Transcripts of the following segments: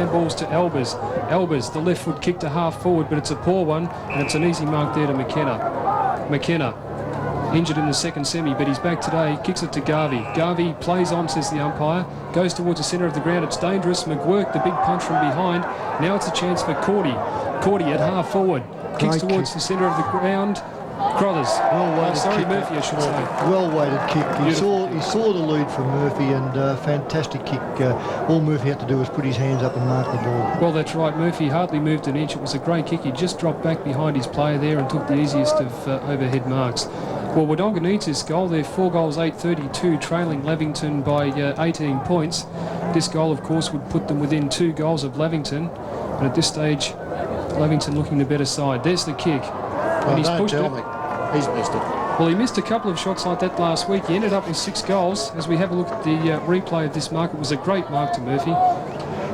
handballs to Albers. Albers, the left foot kick to half forward, but it's a poor one, and it's an easy mark there to McKenna. McKenna, injured in the second semi, but he's back today. Kicks it to Garvey. Garvey plays on, says the umpire. Goes towards the centre of the ground. It's dangerous. McGuirk, the big punch from behind. Now it's a chance for Cordy. Cordy at half forward. Kicks towards the centre of the ground. Crothers. Murphy, I should say. Well-weighted kick. He saw the lead from Murphy, and fantastic kick. All Murphy had to do was put his hands up and mark the ball. Well, that's right. Murphy hardly moved an inch. It was a great kick. He just dropped back behind his player there and took the easiest of overhead marks. Well, Wodonga needs this goal. They're 4 goals, 8-32, trailing Lavington by 18 points. This goal, of course, would put them within 2 goals of Lavington. And at this stage, Lavington looking the better side. There's the kick. And he's pushed it. He's missed it. Well, he missed a couple of shots like that last week. He ended up with 6 goals. As we have a look at the replay of this mark, it was a great mark to Murphy.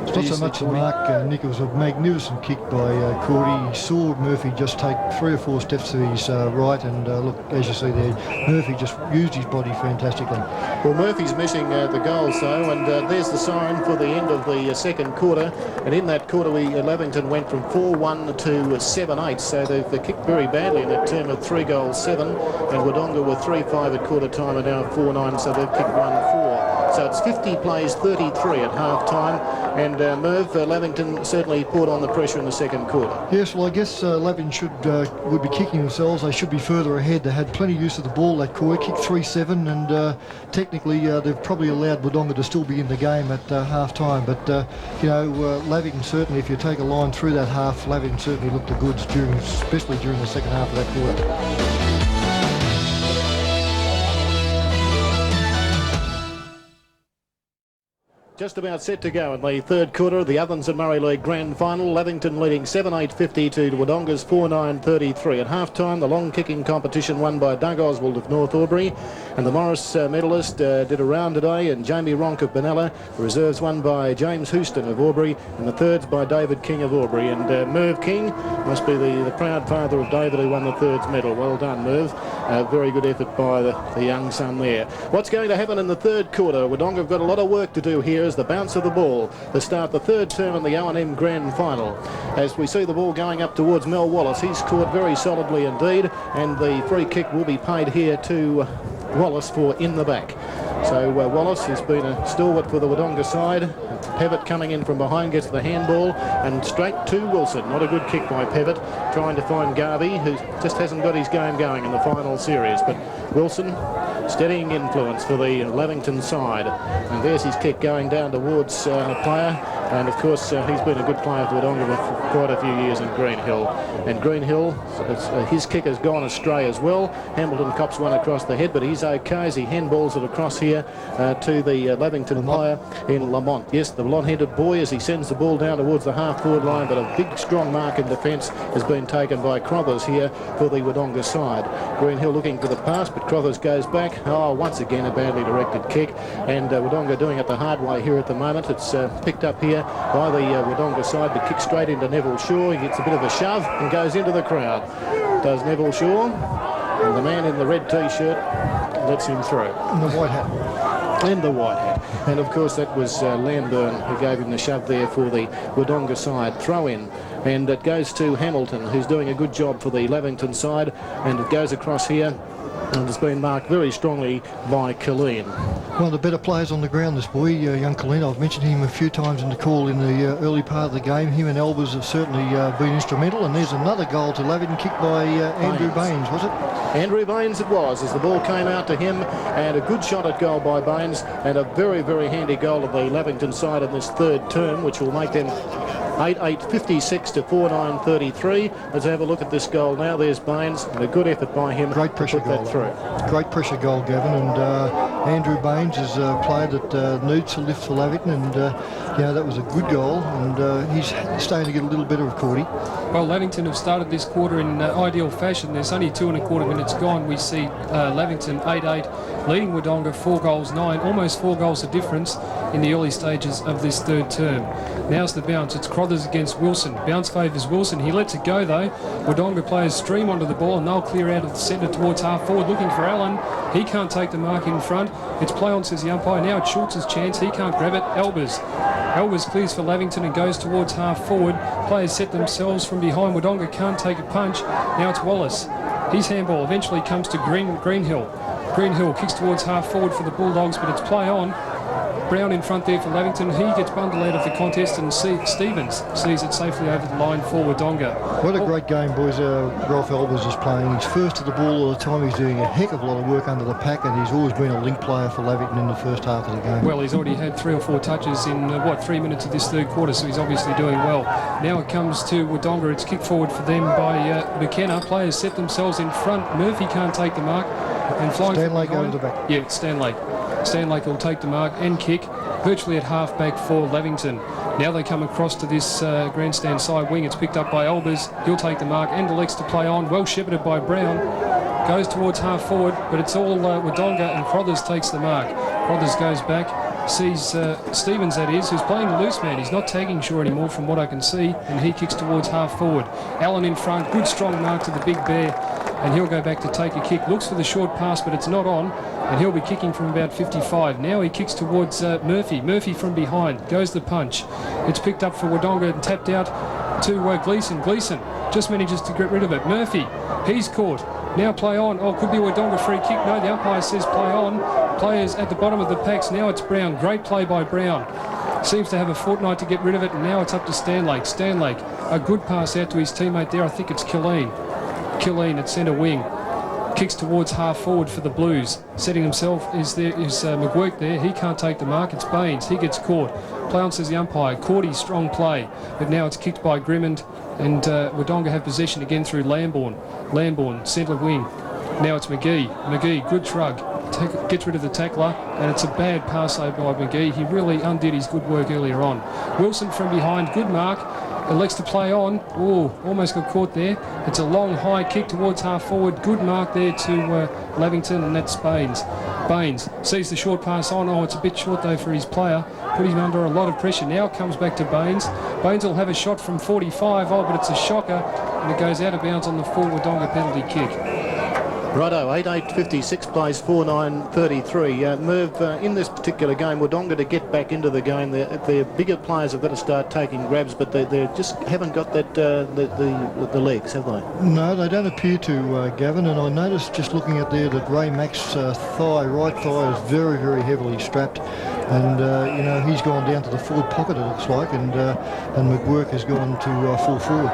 It's not so much a mark, Nick. It was a magnificent kick by Cordy. He saw Murphy just take 3 or 4 steps to his right, and look, as you see there, Murphy just used his body fantastically. Well, Murphy's missing the goals, though, and there's the siren for the end of the second quarter. And in that quarter, Lavington went from 4-1 to 7-8, so they've kicked very badly in that term of 3 goals, 7, and Wodonga were 3-5 at quarter time and now 4-9, so they've kicked 1-4. So it's 50 plays 33 at half-time, and Lavington certainly put on the pressure in the second quarter. Yes, well, I guess Lavington would be kicking themselves. They should be further ahead. They had plenty of use of the ball that quarter, kicked 3-7, and technically they've probably allowed Wodonga to still be in the game at half-time. But, Lavington certainly, if you take a line through that half, Lavington certainly looked the goods, especially during the second half of that quarter. Just about set to go in the third quarter of the Ovens and Murray League Grand Final. Lavington leading 7-8-50 to Wodonga's 4-9-33. At half-time, the long kicking competition won by Doug Oswald of North Albury, and the Morris medalist did a round today, and Jamie Ronk of Benalla. The reserves won by James Houston of Albury, and the thirds by David King of Albury. And Merv King must be the proud father of David, who won the thirds medal. Well done, Merv. Very good effort by the young son there. What's going to happen in the third quarter? Wodonga have got a lot of work to do here as the bounce of the ball to start the third term in the O&M Grand Final. As we see the ball going up towards Mel Wallace, he's scored very solidly indeed, and the free kick will be paid here to Wallace for in the back. So Wallace has been a stalwart for the Wodonga side. Pevitt coming in from behind gets the handball and straight to Wilson. Not a good kick by Pevitt, trying to find Garvey, who just hasn't got his game going in the final series. But Wilson, steadying influence for the Lavington side. And there's his kick going down towards a player. And of course, he's been a good player for Wodonga for quite a few years in Greenhill. And Greenhill, his kick has gone astray as well. Hamilton cops one across the head, but he's okay as he handballs it across here to the Lavington player in Lamont. Yes, the blonde-headed boy, as he sends the ball down towards the half-forward line, but a big, strong mark in defence has been taken by Crothers here for the Wodonga side. Greenhill looking for the pass, but Crothers goes back. Oh, once again, a badly directed kick. And Wodonga doing it the hard way here at the moment. It's picked up here by the Wodonga side, but kicks straight into Neville Shaw. He gets a bit of a shove and goes into the crowd. Does Neville Shaw. And the man in the red T-shirt lets him through. And the white hat. And the white hat. And of course that was Lamburn who gave him the shove there for the Wodonga side. Throw in. And it goes to Hamilton, who's doing a good job for the Lavington side. And it goes across here. And it's been marked very strongly by Colleen. One of the better players on the ground, this boy, young Colleen. I've mentioned him a few times in the call in the early part of the game. Him and Albers have certainly been instrumental. And there's another goal to Lavington, kicked by Andrew Baines, was it? Andrew Baines it was, as the ball came out to him, and a good shot at goal by Baines, and a very, very handy goal of the Lavington side in this third term, which will make them 8-8-56 to 4-9-33. Let's have a look at this goal now. There's Baines, and a good effort by him. Great pressure goal. Great pressure goal, Gavin. And Andrew Baines is a player that needs to lift for Lavington, and that was a good goal. And he's starting to get a little better of Cordy. Well, Lavington have started this quarter in ideal fashion. There's only 2.25 minutes gone. We see Lavington 8-8, leading Wodonga 4 goals 9, almost 4 goals of difference in the early stages of this third term. Now's the bounce. It's Crothers against Wilson. Bounce favours Wilson. He lets it go though. Wodonga players stream onto the ball and they'll clear out of the centre towards half forward, looking for Allen. He can't take the mark in front. It's play on, says the umpire. Now it's Schultz's chance. He can't grab it. Albers Elvers clears for Lavington and goes towards half forward. Players set themselves from behind. Wodonga can't take a punch. Now it's Wallace. His handball eventually comes to Greenhill. Greenhill kicks towards half forward for the Bulldogs, but it's play on. Brown in front there for Lavington. He gets bundled out of the contest, and Stevens sees it safely over the line for Wodonga. What a great game, boys. Ralph Elvers is playing. He's first to the ball all the time. He's doing a heck of a lot of work under the pack, and he's always been a link player for Lavington in the first half of the game. Well, he's already had 3 or 4 touches in, 3 minutes of this third quarter, so he's obviously doing well. Now it comes to Wodonga. It's kicked forward for them by McKenna. Players set themselves in front. Murphy can't take the mark. And flying Stanlake over the back. Yeah, Stanlake. Stanlake will take the mark and kick virtually at half back for Lavington. Now they come across to this grandstand side wing. It's picked up by Elbers. He'll take the mark and elects to play on. Well shepherded by Brown. Goes towards half forward, but it's all Wodonga, and Crothers takes the mark. Crothers goes back, sees Stevens, that is, who's playing the loose man. He's not tagging Shaw anymore from what I can see, and he kicks towards half forward. Allen in front, good strong mark to the big bear, and he'll go back to take a kick. Looks for the short pass, but it's not on, and he'll be kicking from about 55. Now he kicks towards Murphy. Murphy from behind. Goes the punch. It's picked up for Wodonga and tapped out to Gleeson. Gleeson just manages to get rid of it. Murphy, he's caught. Now play on. Oh, could be a Wodonga free kick. No, the umpire says play on. Players at the bottom of the packs. Now it's Brown. Great play by Brown. Seems to have a fortnight to get rid of it, and now it's up to Stanlake. Stanlake, a good pass out to his teammate there. I think it's Killeen. Killeen at centre wing. Kicks towards half forward for the Blues. Setting himself is McGuirk there. He can't take the mark. It's Baines. He gets caught. Play on, says the umpire. Cordy, strong play. But now it's kicked by Grimmond, and Wodonga have possession again through Lambourne. Lambourne, centre wing. Now it's McGee. McGee, good shrug. Gets rid of the tackler, and it's a bad pass over by McGee. He really undid his good work earlier on. Wilson from behind, good mark. Elects to play on. Oh, almost got caught there. It's a long, high kick towards half forward. Good mark there to Lavington, and that's Baines. Baines sees the short pass on. Oh, it's a bit short, though, for his player. Put him under a lot of pressure. Now it comes back to Baines. Baines will have a shot from 45. Oh, but it's a shocker, and it goes out of bounds on the full Wodonga penalty kick. Righto, 8-8-56 plays 4-9-33. Merv, in this particular game, Wodonga to get back into the game, their bigger players have got to start taking grabs, but they just haven't got that the legs, have they? No, they don't appear to, Gavin, and I noticed just looking at there that Ray Mack's right thigh is very, very heavily strapped, and he's gone down to the forward pocket, it looks like, and McGuirk has gone to full forward.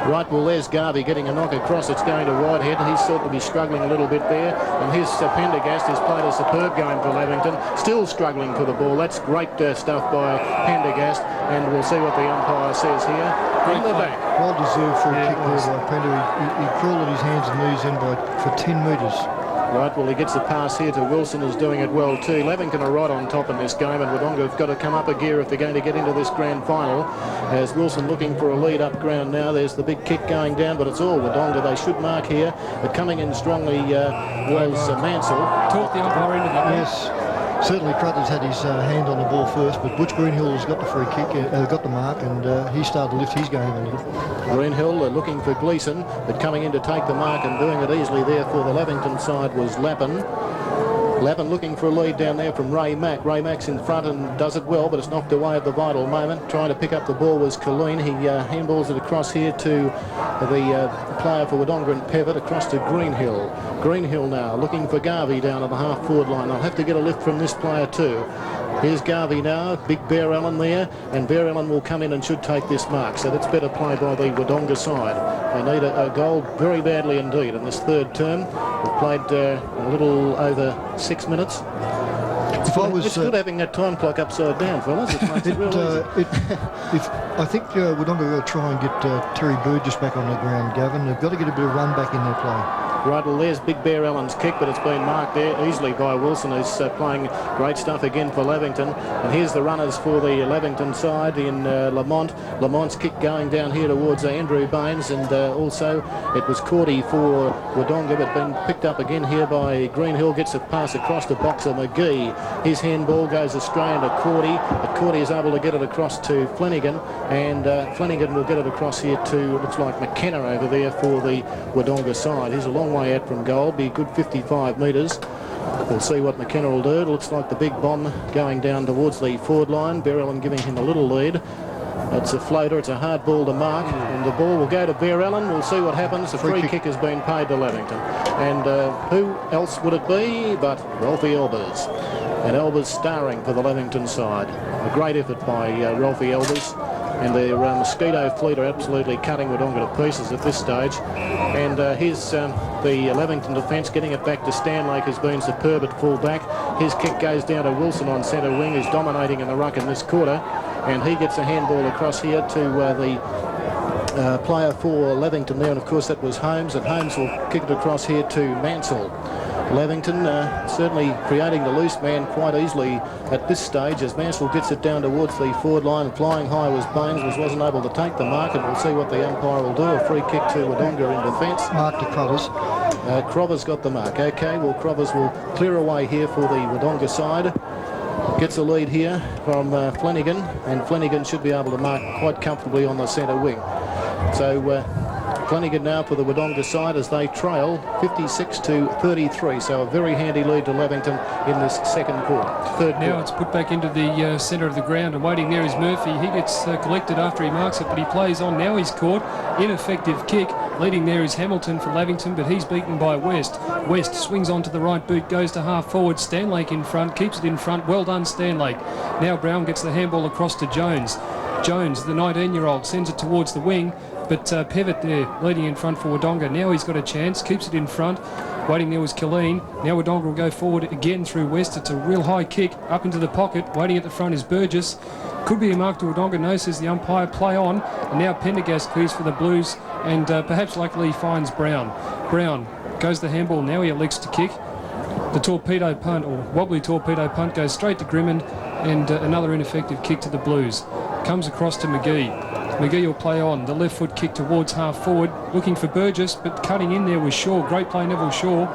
Right, well, there's Garvey getting a knock across. It's going to Whitehead. He's thought to be struggling a little bit there. And here's Pendergast, who's played a superb game for Lavington. Still struggling for the ball. That's great stuff by Pendergast. And we'll see what the umpire says here. From the back. Well deserved for a kick there by Pender. He crawled at his hands and knees in for 10 metres. Right, well, he gets the pass here to Wilson, who's doing it well too. Lavington are right on top in this game, and Wodonga have got to come up a gear if they're going to get into this grand final. As Wilson looking for a lead up ground now. There's the big kick going down, but it's all Wodonga. They should mark here, but coming in strongly was Mansell. Talk the umpire into that. Yes. Certainly Crothers had his hand on the ball first, but Butch Greenhill has got the free kick, got the mark, and he started to lift his game a little. Greenhill looking for Gleeson, but coming in to take the mark and doing it easily there for the Lavington side was Lappin. Lappin looking for a lead down there from Ray Mack. Ray Mack's in front and does it well, but it's knocked away at the vital moment. Trying to pick up the ball was Colleen. He handballs it across here to the player for Wodonga and Pevitt, across to Greenhill. Greenhill now looking for Garvey down at the half-forward line. They'll have to get a lift from this player too. Here's Garvey now, big Bear Allen there, and Bear Allen will come in and should take this mark. So that's better play by the Wodonga side. They need a goal very badly indeed in this third term. We've played a little over 6 minutes. It's good having that time clock upside down, fellas. It makes it real easy. I think Wodonga will try and get Terry Burgess back on the ground, Gavin. They've got to get a bit of run back in their play. Right, well, there's Big Bear Allen's kick, but it's been marked there easily by Wilson, who's playing great stuff again for Lavington. And here's the runners for the Lavington side in Lamont. Lamont's kick going down here towards Andrew Baines, and also it was Cordy for Wodonga, but been picked up again here by Greenhill. Gets a pass across to Boxer McGee. His handball goes astray into Cordy, but Cordy is able to get it across to Flanagan, and Flanagan will get it across here to, looks like McKenna over there for the Wodonga side. He's a long way out from goal, be a good 55 metres. We'll see what McKenna will do. It looks like the big bomb going down towards the forward line. Bear Ellen giving him a little lead. It's a floater. It's a hard ball to mark. And the ball will go to Bear Ellen. We'll see what happens. The free kick has been paid to Lavington. And who else would it be but Ralphie Elbers? And Elbers starring for the Lavington side. A great effort by Ralphie Elbers. And their mosquito fleet are absolutely cutting Wodonga to pieces at this stage. And here's the Lavington defence getting it back to Stanlake, who's been superb at full back. His kick goes down to Wilson on centre wing, who's dominating in the ruck in this quarter. And he gets a handball across here to the player for Lavington there. And, of course, that was Holmes. And Holmes will kick it across here to Mansell. Lavington certainly creating the loose man quite easily at this stage as Mansell gets it down towards the forward line. Flying high was Baines, wasn't able to take the mark, and we'll see what the umpire will do. A free kick to Wodonga in defence. Mark to Crovers. Crovers got the mark. OK, well, Crovers will clear away here for the Wodonga side. Gets a lead here from Flanagan, and Flanagan should be able to mark quite comfortably on the centre wing. So Flanagan now for the Wodonga side as they trail 56-33. So a very handy lead to Lavington in this second quarter. Now it's put back into the centre of the ground, and waiting there is Murphy. He gets collected after he marks it, but he plays on. Now he's caught. Ineffective kick. Leading there is Hamilton for Lavington, but he's beaten by West. West swings onto the right boot, goes to half forward. Stanlake in front, keeps it in front. Well done, Stanlake. Now Brown gets the handball across to Jones. Jones, the 19-year-old, sends it towards the wing, but Pevitt there leading in front for Wodonga. Now he's got a chance, keeps it in front. Waiting there was Killeen. Now Wodonga will go forward again through West. It's a real high kick up into the pocket. Waiting at the front is Burgess. Could be a mark to Wodonga. No, says the umpire. Play on. And now Pendergast clears for the Blues, and perhaps luckily he finds Brown. Brown goes the handball. Now he elects to kick. The torpedo punt, or wobbly torpedo punt, goes straight to Grimond, and another ineffective kick to the Blues. Comes across to McGee. McGee will play on. The left foot kick towards half forward, looking for Burgess, but cutting in there was Shaw. Great play, Neville Shaw.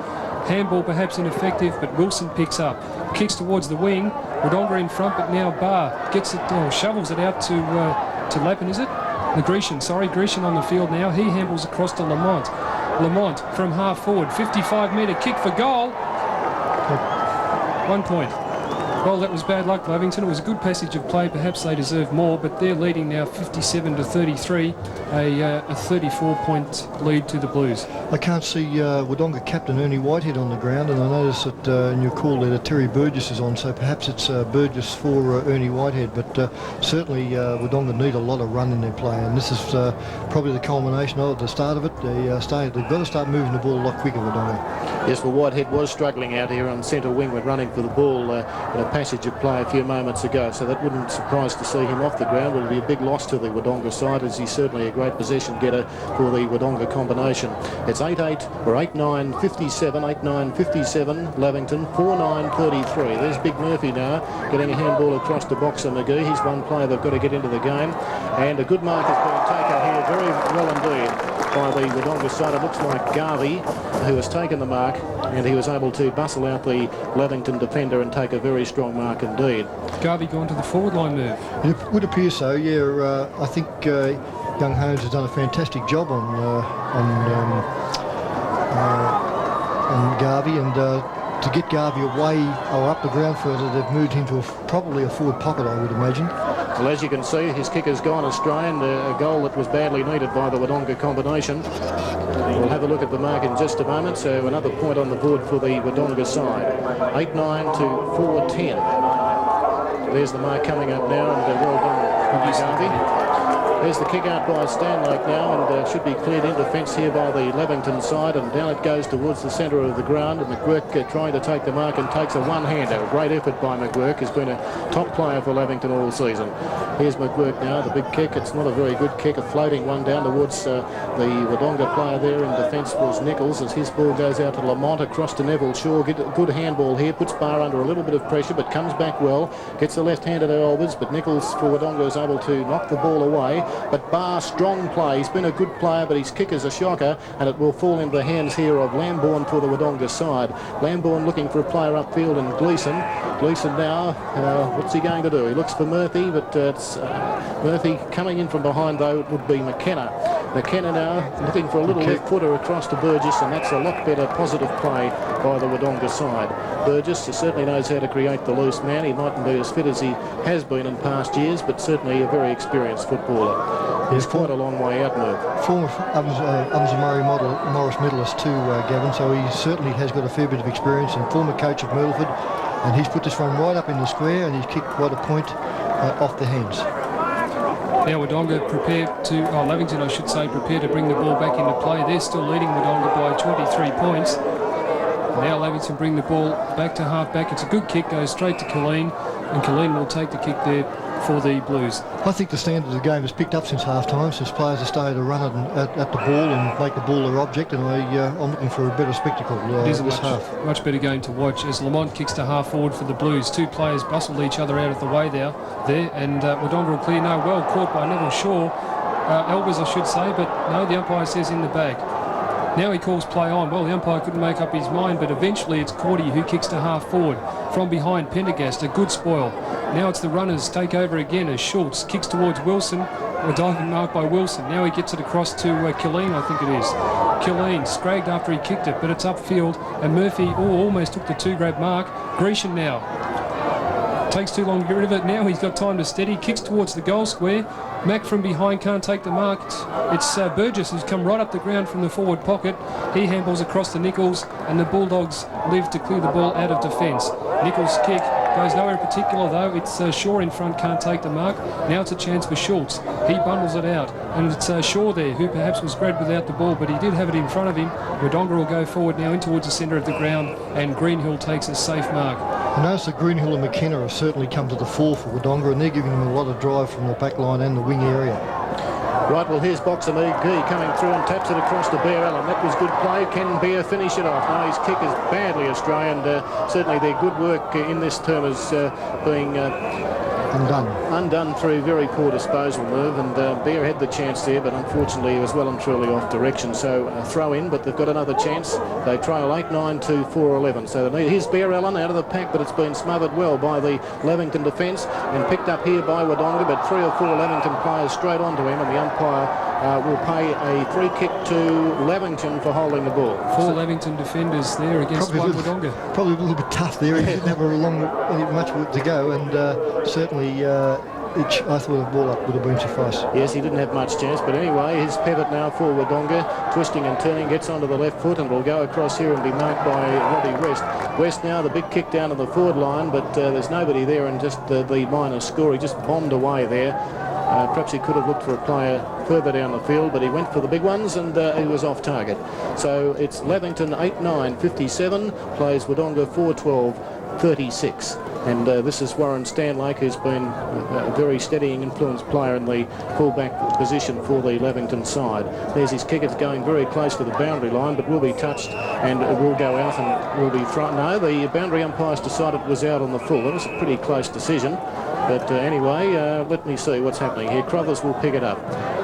Handball perhaps ineffective, but Wilson picks up. Kicks towards the wing. Wodonga in front, but now Barr gets it, shovels it out to Lappin, is it? Grecian, sorry, Grecian on the field now. He handballs across to Lamont. Lamont from half forward, 55-metre kick for goal. 1 point. Well, that was bad luck, Lavington. It was a good passage of play. Perhaps they deserve more, but they're leading now 57-33, a 34-point lead to the Blues. I can't see Wodonga captain Ernie Whitehead on the ground, and I notice that in your call letter Terry Burgess is on, so perhaps it's Burgess for Ernie Whitehead, but certainly Wodonga need a lot of run in their play, and this is probably the culmination of the start of it. They've got to start moving the ball a lot quicker, Wodonga. Yes, well, Whitehead was struggling out here on centre wing when running for the ball in a passage of play a few moments ago, so that wouldn't surprise to see him off the ground. It would be a big loss to the Wodonga side, as he's certainly a great possession getter for the Wodonga combination. It's 8-8 or 8-9, 57, 8-9, 57, Lavington, 4-9, 33. There's Big Murphy now getting a handball across to Boxer McGee. He's one player they've got to get into the game, and a good mark has been taken here, very well indeed, by the Wodonga side. It looks like Garvey, who has taken the mark, and he was able to bustle out the Lavington defender and take a very strong mark indeed. Garvey going to the forward line move. It would appear so, yeah. I think young Holmes has done a fantastic job on Garvey, and to get Garvey away or up the ground further, they've moved him to probably a forward pocket, I would imagine. Well, as you can see, his kick has gone astray, and a goal that was badly needed by the Wodonga combination. We'll have a look at the mark in just a moment. So another point on the board for the Wodonga side. 8-9 to 4-10. There's the mark coming up now, and well done, Garvey. There's the kick out by Stanlake now, and should be cleared in defence here by the Lavington side, and down it goes towards the centre of the ground, and McGuirk trying to take the mark and takes a one-hander. A great effort by McGuirk. Has been a top player for Lavington all season. Here's McGuirk now, the big kick. It's not a very good kick, a floating one down towards the Wodonga player there in defence was Nichols, as his ball goes out to Lamont across to Neville Shaw. Get a good handball here, puts Barr under a little bit of pressure, but comes back well. Gets the left-handed Elbers, but Nichols for Wodonga is able to knock the ball away. But Barr, strong play. He's been a good player, but his kick is a shocker, and it will fall into the hands here of Lambourne for the Wodonga side. Lambourne looking for a player upfield, and Gleeson. Gleeson now, what's he going to do? He looks for Murphy, but it's Murphy coming in from behind, though. It would be McKenna. McKenna now looking for a little left footer across to Burgess, and that's a lot better positive play by the Wodonga side. Burgess certainly knows how to create the loose man. He mightn't be as fit as he has been in past years, but certainly a very experienced footballer. He's quite a long way out, Merv. Former Ovens and Murray Morris medalist too, Gavin, so he certainly has got a fair bit of experience, and former coach of Myrtleford, and he's put this one right up in the square, and he's kicked quite a point off the hands. Now Wodonga Lavington I should say, prepare to bring the ball back into play. They're still leading Wodonga by 23 points. Now Lavington bring the ball back to half-back. It's a good kick, goes straight to Colleen, and Colleen will take the kick there for the Blues. I think the standard of the game has picked up since half-time, since players have started to run at the ball and make the ball their object, and I'm looking for a better spectacle it is this half. Much better game to watch as Lamont kicks to half-forward for the Blues. Two players bustled each other out of the way there and Wodonga will clear. No, well caught by Neville Shaw. Elbers, I should say, but no, the umpire says in the bag. Now he calls play on. Well, the umpire couldn't make up his mind, but eventually it's Cordy who kicks to half-forward. From behind, Pendergast, a good spoil. Now it's the runners take over again as Schultz kicks towards Wilson. A diving mark by Wilson. Now he gets it across to Killeen, I think it is. Killeen scragged after he kicked it, but it's upfield. And Murphy almost took the two-grab mark. Grecian now. Takes too long to get rid of it. Now he's got time to steady. Kicks towards the goal square. Mack from behind can't take the mark. It's Burgess who's come right up the ground from the forward pocket. He handballs across to Nichols, and the Bulldogs live to clear the ball out of defence. Nichols' kick goes nowhere in particular though. It's Shaw in front, can't take the mark. Now it's a chance for Schultz. He bundles it out, and it's Shaw there who perhaps was grabbed without the ball, but he did have it in front of him. Wodonga will go forward now in towards the centre of the ground, and Greenhill takes a safe mark. I notice that Greenhill and McKenna have certainly come to the fore for Wodonga, and they're giving them a lot of drive from the back line and the wing area. Right, well, here's Boxer McGee coming through and taps it across to Bear Allen. That was good play. Can Bear finish it off? No, his kick is badly astray, and certainly their good work in this term is being undone through very poor disposal, Merv, and Bear had the chance there, but unfortunately he was well and truly off direction. So throw in, but they've got another chance. They trail 8-9 to 4-11. So here's Bear Allen out of the pack, but it's been smothered well by the Lavington defence and picked up here by Wodonga, but 3 or 4 Lavington players straight onto him, and the umpire will pay a free kick to Lavington for holding the ball. 4 Lavington defenders there against one Wodonga. Probably a little bit tough there. He didn't have much work to go, and certainly I thought the ball up would have been suffice. Yes, he didn't have much chance, but anyway, his pivot now for Wodonga, twisting and turning, gets onto the left foot and will go across here and be marked by Robbie West. West now, the big kick down to the forward line, but there's nobody there, and just the minor score. He just bombed away there. Perhaps he could have looked for a player further down the field, but he went for the big ones, and he was off target. So it's Lavington 8-9, 57, plays Wodonga 4-12, 36. And this is Warren Stanlake, who's been a very steadying influence player in the full-back position for the Lavington side. There's his kick. It's going very close to the boundary line, but will be touched and it will go out and will be thrown. No, the boundary umpires decided it was out on the full. That was a pretty close decision. But anyway, let me see what's happening here. Crothers will pick it up.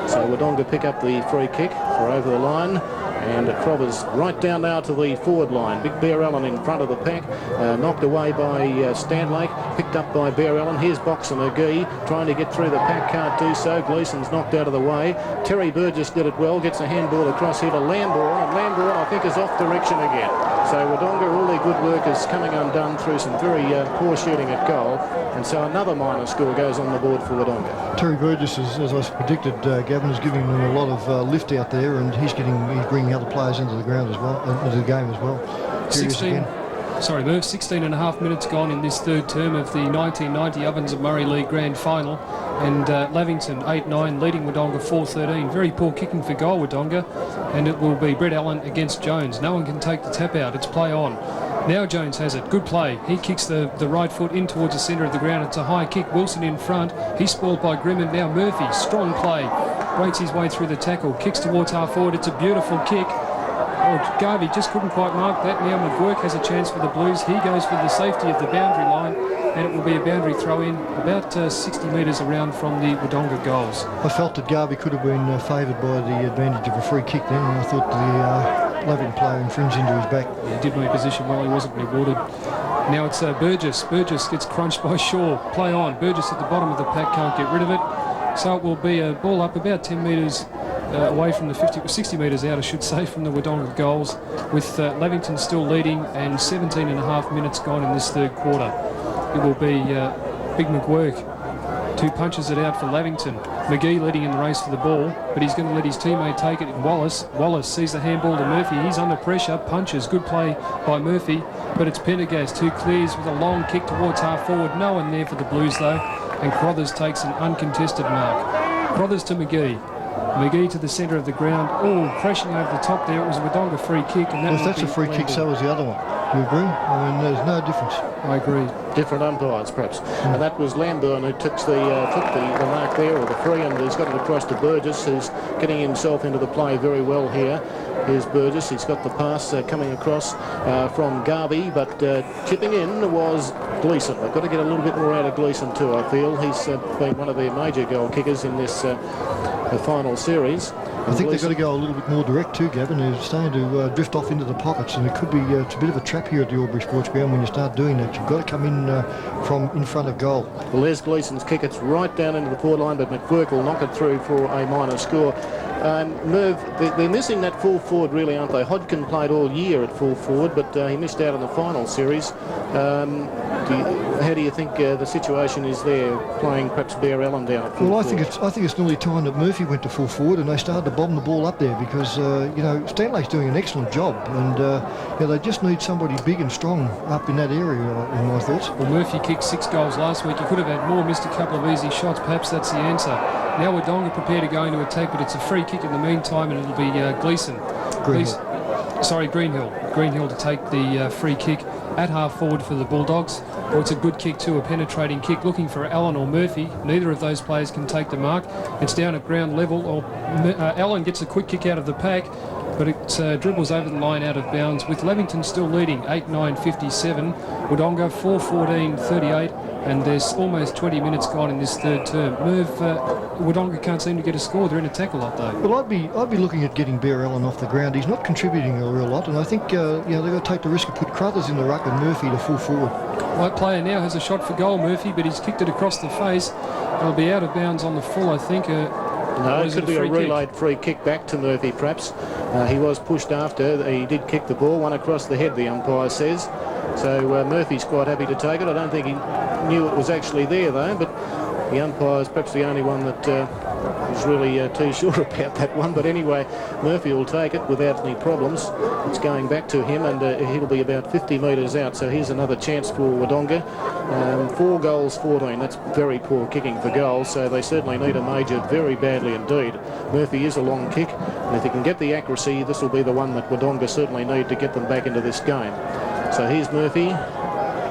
So Wodonga pick up the free kick for over the line. And Crothers right down now to the forward line. Big Bear Allen in front of the pack. Knocked away by Stanlake. Picked up by Bear Allen. Here's Boxer McGee trying to get through the pack. Can't do so. Gleeson's knocked out of the way. Terry Burgess did it well. Gets a handball across here to Lambourne. And Lambourne, I think, is off direction again. So Wodonga, all their good work is coming undone through some very poor shooting at goal. And so another minor score goes on the board for Wodonga. Terry Burgess, as I predicted, Gavin, is giving them a lot of lift out there, and he's bringing other players into the ground as well, into the game as well. 16 and a half minutes gone in this third term of the 1990 Ovens of Murray League Grand Final, and Lavington 8-9 leading Wodonga 4-13. Very poor kicking for goal, Wodonga, and it will be Brett Allen against Jones. No one can take the tap out. It's play on. Now Jones has it. Good play. He kicks the right foot in towards the centre of the ground. It's a high kick. Wilson in front. He's spoiled by Grimman. Now Murphy. Strong play. Breaks his way through the tackle. Kicks towards half forward. It's a beautiful kick. Oh, Garvey just couldn't quite mark that. Now McGuirk has a chance for the Blues. He goes for the safety of the boundary line, and it will be a boundary throw-in about 60 metres around from the Wodonga goals. I felt that Garvey could have been favoured by the advantage of a free kick then, and I thought the Lavington player infringed into his back. Yeah, he did reposition well. He wasn't rewarded. Now it's Burgess. Burgess gets crunched by Shaw. Play on. Burgess at the bottom of the pack can't get rid of it. So it will be a ball up about 10 metres away from the 60 metres out, I should say, from the Wodonga goals, with Lavington still leading and 17 and a half minutes gone in this third quarter. It will be Big McWork. 2 punches it out for Lavington. McGee leading in the race for the ball, but he's going to let his teammate take it. Wallace sees the handball to Murphy. He's under pressure, punches. Good play by Murphy, but it's Pendergast who clears with a long kick towards half forward. No one there for the Blues though, and Crothers takes an uncontested mark. Crothers to McGee. McGee to the centre of the ground. Oh, crashing over the top there. It was a Wodonga free kick. And well, if that's a free kick, so was the other one. You agree? I mean, there's no difference. I agree. Different umpires, perhaps. And that was Lamburn who took the mark there, or the free, and he's got it across to Burgess, who's getting himself into the play very well here. Here's Burgess. He's got the pass coming across from Garvey, but chipping in was Gleeson. They've got to get a little bit more out of Gleeson too, I feel. He's been one of their major goal kickers in this the final series. I think they've got to go a little bit more direct too, Gavin. They're starting to drift off into the pockets, and it could be it's a bit of a trap here at the Albury Sports Ground when you start doing that. You've got to come in from in front of goal. Well, there's Gleeson's kick. It's right down into the forward line, but McWork will knock it through for a minor score. Merv, they're missing that full forward, really, aren't they? Hodgkin played all year at full forward, but he missed out on the final series. How do you think the situation is there, playing perhaps Bear Allen down at full forward? I think it's nearly time that Murphy went to full forward and they started to bomb the ball up there, because you know, Stanley's doing an excellent job, and you know, they just need somebody big and strong up in that area, in my thoughts. Well, Murphy kicked 6 goals last week. He could have had more, missed a couple of easy shots. Perhaps that's the answer. Now Wodonga prepared to go into attack, but it's a free kick in the meantime, and it'll be Greenhill to take the free kick at half forward for the Bulldogs. Well, it's a good kick too, a penetrating kick, looking for Allen or Murphy. Neither of those players can take the mark. It's down at ground level. Allen gets a quick kick out of the pack, but it dribbles over the line out of bounds, with Lavington still leading 8-9-57. Wodonga 4-14-38. And there's almost 20 minutes gone in this third term. Merv, Wodonga can't seem to get a score. They're in a tackle lot though. Well, I'd be looking at getting Bear Allen off the ground. He's not contributing a real lot, and I think you know, they've got to take the risk of put Crothers in the ruck and Murphy to full forward. Right player now has a shot for goal, Murphy, but he's kicked it across the face. It'll be out of bounds on the full, I think. No, it could be a relayed free kick back to Murphy, perhaps. He was pushed after. He did kick the ball, one across the head, the umpire says. So Murphy's quite happy to take it. I don't think he knew it was actually there, though, but the umpire's perhaps the only one that is really too sure about that one. But anyway, Murphy will take it without any problems. It's going back to him, and he'll be about 50 metres out. So here's another chance for Wodonga. 4 goals, 14. That's very poor kicking for goals, so they certainly need a major very badly indeed. Murphy is a long kick, and if he can get the accuracy, this will be the one that Wodonga certainly need to get them back into this game. So here's Murphy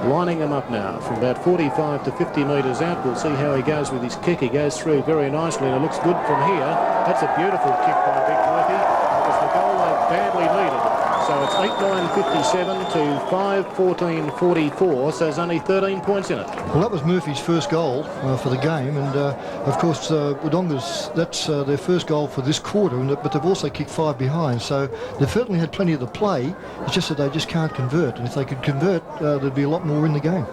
lining them up now from about 45 to 50 metres out. We'll see how he goes with his kick. He goes through very nicely, and it looks good from here. That's a beautiful kick by Big Murphy. It was the goal they badly needed. So it's 8-9-57 to 5-14-44, so there's only 13 points in it. Well, that was Murphy's first goal for the game, and of course Wodonga's, that's their first goal for this quarter, but they've also kicked 5 behind, so they've certainly had plenty of the play. It's just that they just can't convert, and if they could convert, there'd be a lot more in the game.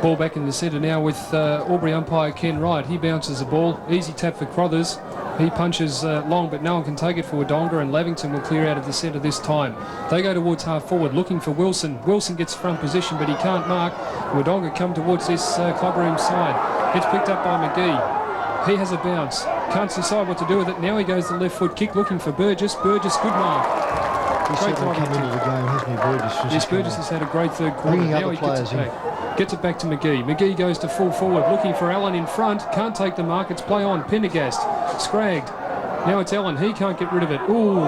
Ball back in the centre now with Albury umpire Ken Wright. He bounces the ball. Easy tap for Crothers. He punches long, but no one can take it for Wodonga, and Lavington will clear out of the centre this time. They go towards half forward, looking for Wilson. Wilson gets front position, but he can't mark. Wodonga come towards this clubroom side. It's picked up by McGee. He has a bounce. Can't decide what to do with it. Now he goes the left foot kick, looking for Burgess. Burgess, good mark. He's certainly come into the game, hasn't he, Burgess? Yes, Burgess has had a great third quarter. Bringing now other players in. Gets it back to McGee. McGee goes to full forward, looking for Allen in front. Can't take the mark. It's play on. Pendergast. Scragged. Now it's Allen. He can't get rid of it. Ooh.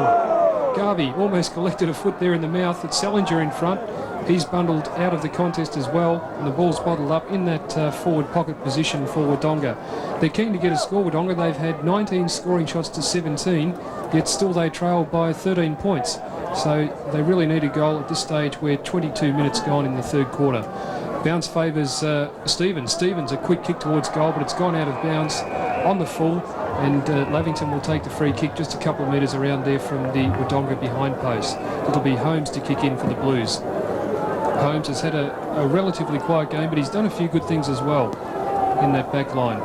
Garvey almost collected a foot there in the mouth. It's Salinger in front. He's bundled out of the contest as well, and the ball's bottled up in that forward pocket position for Wodonga. They're keen to get a score, Wodonga. They've had 19 scoring shots to 17, yet still they trail by 13 points. So they really need a goal at this stage where 22 minutes gone in the third quarter. Bounce favours Stevens. Stevens, a quick kick towards goal, but it's gone out of bounds on the full, and Lavington will take the free kick just a couple of metres around there from the Wodonga behind post. It'll be Holmes to kick in for the Blues. Holmes has had a relatively quiet game, but he's done a few good things as well in that back line.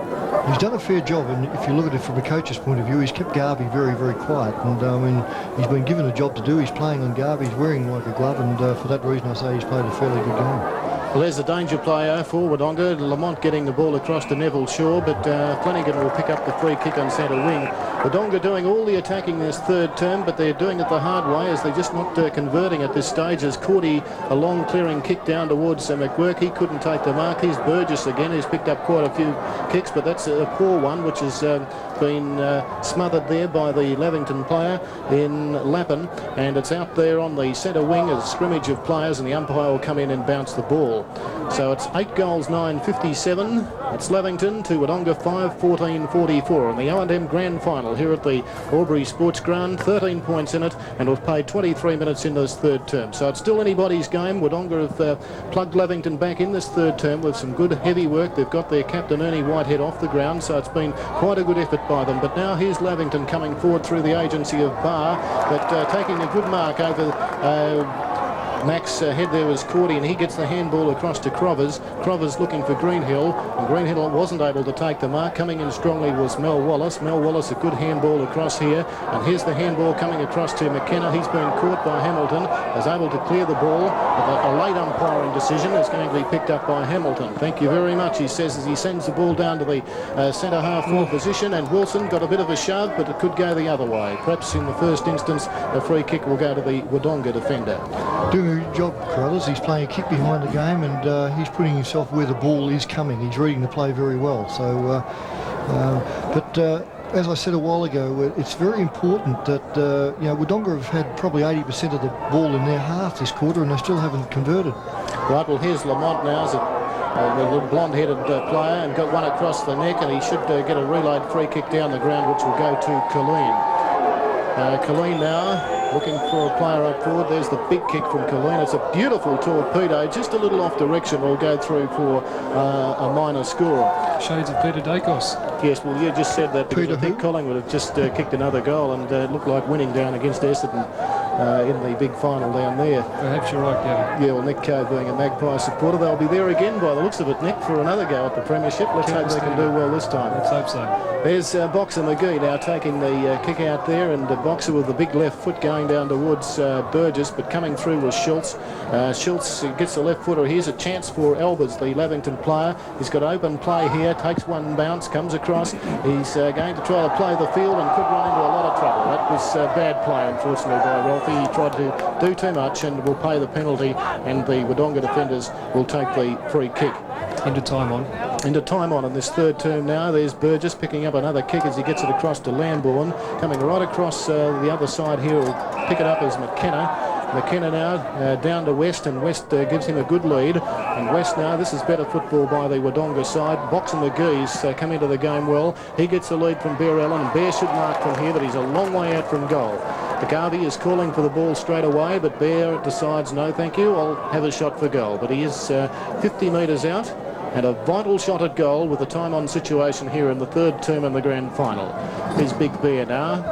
He's done a fair job, and if you look at it from a coach's point of view, he's kept Garvey very, very quiet. And I mean, he's been given a job to do. He's playing on Garvey. He's wearing like a glove, and for that reason, I say he's played a fairly good game. Well, there's the danger player for Wodonga. Lamont getting the ball across to Neville Shaw, but Flanagan will pick up the free kick on centre wing. Wodonga doing all the attacking this third term, but they're doing it the hard way as they're just not converting at this stage. As Cordy, a long clearing kick down towards McGuirk. He couldn't take the mark. Here's Burgess again, who's picked up quite a few kicks, but that's a poor one, which has been smothered there by the Lavington player in Lappin, and it's out there on the centre wing as a scrimmage of players, and the umpire will come in and bounce the ball. So it's 8 goals, 9-57. It's Lavington to Wodonga 5-14-44 in the O&M Grand Final here at the Albury Sports Ground. 13 points in it, and we've played 23 minutes in this third term. So it's still anybody's game. Wodonga have plugged Lavington back in this third term with some good heavy work. They've got their captain Ernie Whitehead off the ground, so it's been quite a good effort by them. But now here's Lavington coming forward through the agency of Barr, but taking a good mark over Mac's head there was Cordy, and he gets the handball across to Crovers. Crovers looking for Greenhill, and Greenhill wasn't able to take the mark. Coming in strongly was Mel Wallace. Mel Wallace, a good handball across here, and here's the handball coming across to McKenna. He's been caught by Hamilton, is able to clear the ball. A late umpiring decision is going to be picked up by Hamilton. Thank you very much, he says, as he sends the ball down to the centre half forward position, and Wilson got a bit of a shove, but it could go the other way. Perhaps in the first instance, a free kick will go to the Wodonga defender. Doing a good job, Carruthers. He's playing a kick behind the game, and he's putting himself where the ball is coming. He's reading the play very well. So, as I said a while ago, it's very important that Wodonga have had probably 80% of the ball in their half this quarter, and they still haven't converted. Right, well, here's Lamont now as a little blonde-headed player, and got one across the neck, and he should get a reload free kick down the ground, which will go to Colleen. Colleen now looking for a player up forward. There's the big kick from Colleen. It's a beautiful torpedo, just a little off direction. Will go through for a minor score. Shades of Peter Dacos. Yes, well, you just said that because Peter I think Collingwood have just kicked another goal, and it looked like winning down against Essendon in the big final down there. Perhaps you're right, Gavin. Yeah, well, Nick Cove being a Magpie supporter, they'll be there again by the looks of it, Nick, for another go at the premiership. Let's hope they can do well this time. Let's hope so. There's Boxer McGee now taking the kick out there, and Boxer with the big left foot going down towards Burgess, but coming through was Schultz. Schultz gets the left footer. Here's a chance for Albers, the Lavington player. He's got open play here, takes one bounce, comes across. He's going to try to play the field and could run into a lot of trouble. That was bad play, unfortunately, by Ralphie. He tried to do too much and will pay the penalty, and the Wodonga defenders will take the free kick. Into time on. Into time on in this third term now. There's Burgess picking up another kick as he gets it across to Lambourne. Coming right across the other side here will pick it up as McKenna. McKenna now down to West, and West gives him a good lead. And West now, this is better football by the Wodonga side. Boxer McGee's come into the game well. He gets the lead from Bear Allen, and Bear should mark from here, but he's a long way out from goal. McGarvey is calling for the ball straight away, but Bear decides, no thank you, I'll have a shot for goal. But he is 50 metres out, and a vital shot at goal with the time-on situation here in the third term in the grand final. Here's Big Bear now,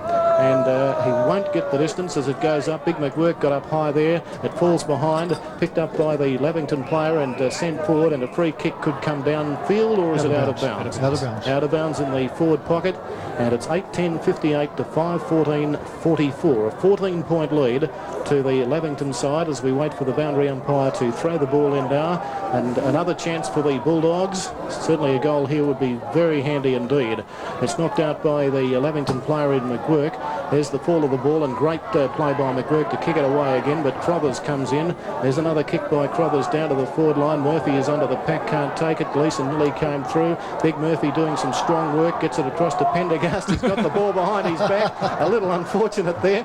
and he won't get the distance as it goes up. Big McWork got up high there. It falls behind, picked up by the Lavington player and sent forward, and a free kick could come downfield, or is it out of bounds? Out of bounds. Out of bounds in the forward pocket, and it's 8-10-58 to 5-14-44. A 14-point lead to the Lavington side as we wait for the boundary umpire to throw the ball in now, and another chance for the Bulldogs. Certainly a goal here would be very handy indeed. It's knocked out by the Lavington player in McGuirk. There's the fall of the ball, and great play by McGuirk to kick it away again, but Crothers comes in. There's another kick by Crothers down to the forward line. Murphy is under the pack, can't take it. Gleeson nearly came through. Big Murphy doing some strong work, gets it across to Pendergast. He's got the ball behind his back. A little unfortunate there,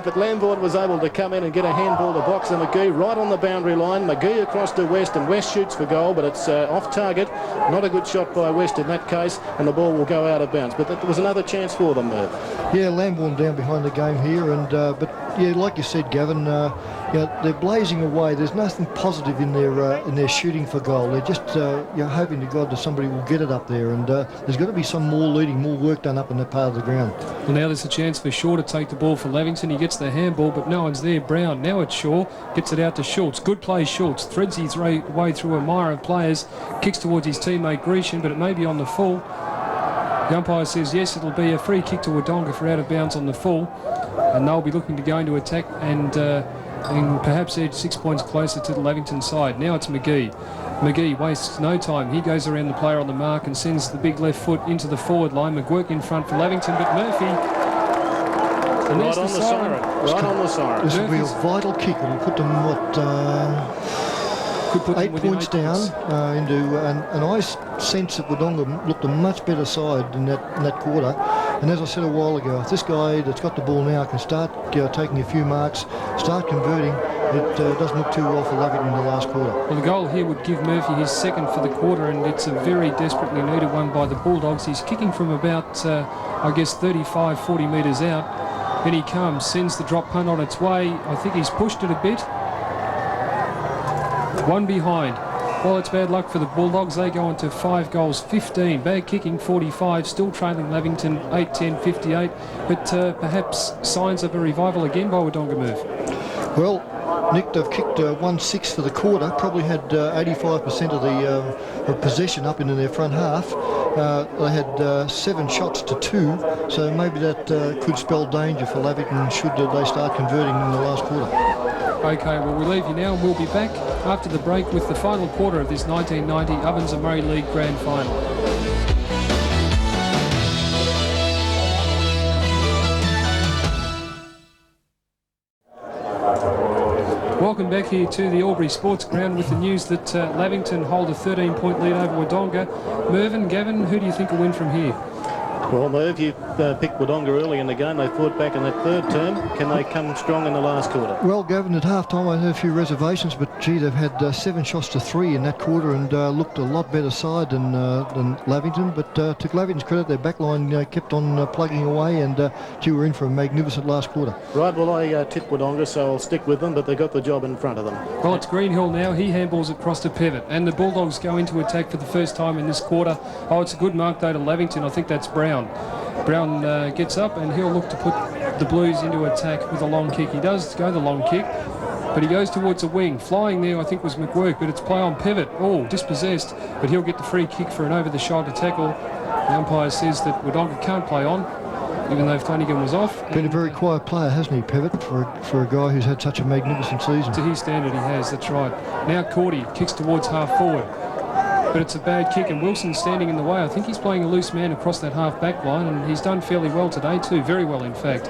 but Lambourne was able to come in and get a handball to Boxer McGee right on the boundary line. McGee across to West, and West shoots for goal, but it's off target. Not a good shot by West in that case, and the ball will go out of bounds. But there was another chance for them, Murph. Yeah, Lambourne down behind the game here, and but yeah, like you said, Gavin, they're blazing away. There's nothing positive in their shooting for goal. They're just hoping to God that somebody will get it up there, and there's got to be some more leading, more work done up in that part of the ground. Well, now there's a chance for Shaw to take the ball for Lavington. He gets the handball, but no one's there. Brown, now it's Shaw, gets it out to Schultz. Good play, Schultz. Threads his way through a mire of players, kicks towards his teammate Grecian, but it may be on the full. The umpire says yes, it'll be a free kick to Wodonga for out of bounds on the full, and they'll be looking to go into attack and perhaps edge 6 points closer to the Lavington side. Now it's McGee. McGee wastes no time. He goes around the player on the mark and sends the big left foot into the forward line. McGuirk in front for Lavington, but Murphy... And Right on the siren. Right on the siren. This will be a vital kick. It'll put them, could put 8 them within points 8 down points. and I sense that Wodonga looked a much better side in that quarter. And as I said a while ago, if this guy that's got the ball now can start taking a few marks, start converting, it doesn't look too well for Lavington in the last quarter. Well, the goal here would give Murphy his second for the quarter, and it's a very desperately needed one by the Bulldogs. He's kicking from about, I guess, 35, 40 metres out. In he comes, sends the drop punt on its way. I think he's pushed it a bit. One behind. Well, it's bad luck for the Bulldogs. They go on to 5 goals, 15. Bad kicking, 45. Still trailing Lavington, 8-10, 58. But perhaps signs of a revival again by Wodonga move. Well, Nick, they've kicked 1-6 for the quarter. Probably had 85% of the possession up into their front half. They had 7 shots to 2, so maybe that could spell danger for Lavington should they start converting in the last quarter. Okay, well, we leave you now, and we'll be back after the break with the final quarter of this 1990 Ovens and Murray League Grand Final. Welcome back here to the Albury Sports Ground with the news that Lavington hold a 13-point lead over Wodonga. Mervyn, Gavin, who do you think will win from here? Well, Merv, you picked Wodonga early in the game. They fought back in that third term. Can they come strong in the last quarter? Well, Gavin, at half-time I had a few reservations, but gee, they've had 7 shots to 3 in that quarter and looked a lot better side than Lavington. But to Lavington's credit, their backline kept on plugging away, and gee, we're in for a magnificent last quarter. Right, well, I tipped Wodonga, so I'll stick with them, but they got the job in front of them. Well, it's Greenhill now. He handballs across to Pivot, and the Bulldogs go into attack for the first time in this quarter. Oh, it's a good mark, though, to Lavington. I think that's Brown. Brown gets up and he'll look to put the Blues into attack with a long kick. He does go the long kick, but he goes towards a wing. Flying there, I think, was McGuirk, but it's play on Pivot. Oh, dispossessed, but he'll get the free kick for an over-the-shoulder tackle. The umpire says that Wodonga can't play on, even though Flanagan was off. Been a very quiet player, hasn't he, Pivot, for a guy who's had such a magnificent season? To his standard, he has, that's right. Now Cordy kicks towards half-forward. But it's a bad kick, and Wilson's standing in the way. I think he's playing a loose man across that half-back line, and he's done fairly well today too, very well in fact.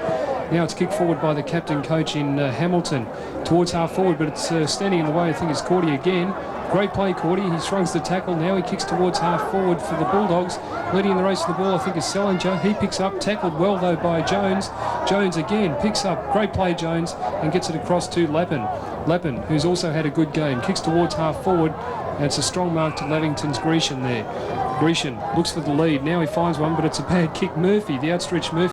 Now it's kicked forward by the captain coach in Hamilton towards half-forward, but it's standing in the way, I think, is Cordy again. Great play, Cordy. He shrugs the tackle. Now he kicks towards half-forward for the Bulldogs. Leading the race to the ball, I think, is Salinger. He picks up, tackled well, though, by Jones. Jones again picks up. Great play, Jones, and gets it across to Lappin. Lappin, who's also had a good game, kicks towards half-forward. And it's a strong mark to Lavington's Grecian there. Grecian looks for the lead. Now he finds one, but it's a bad kick. Murphy, the outstretched Murphy.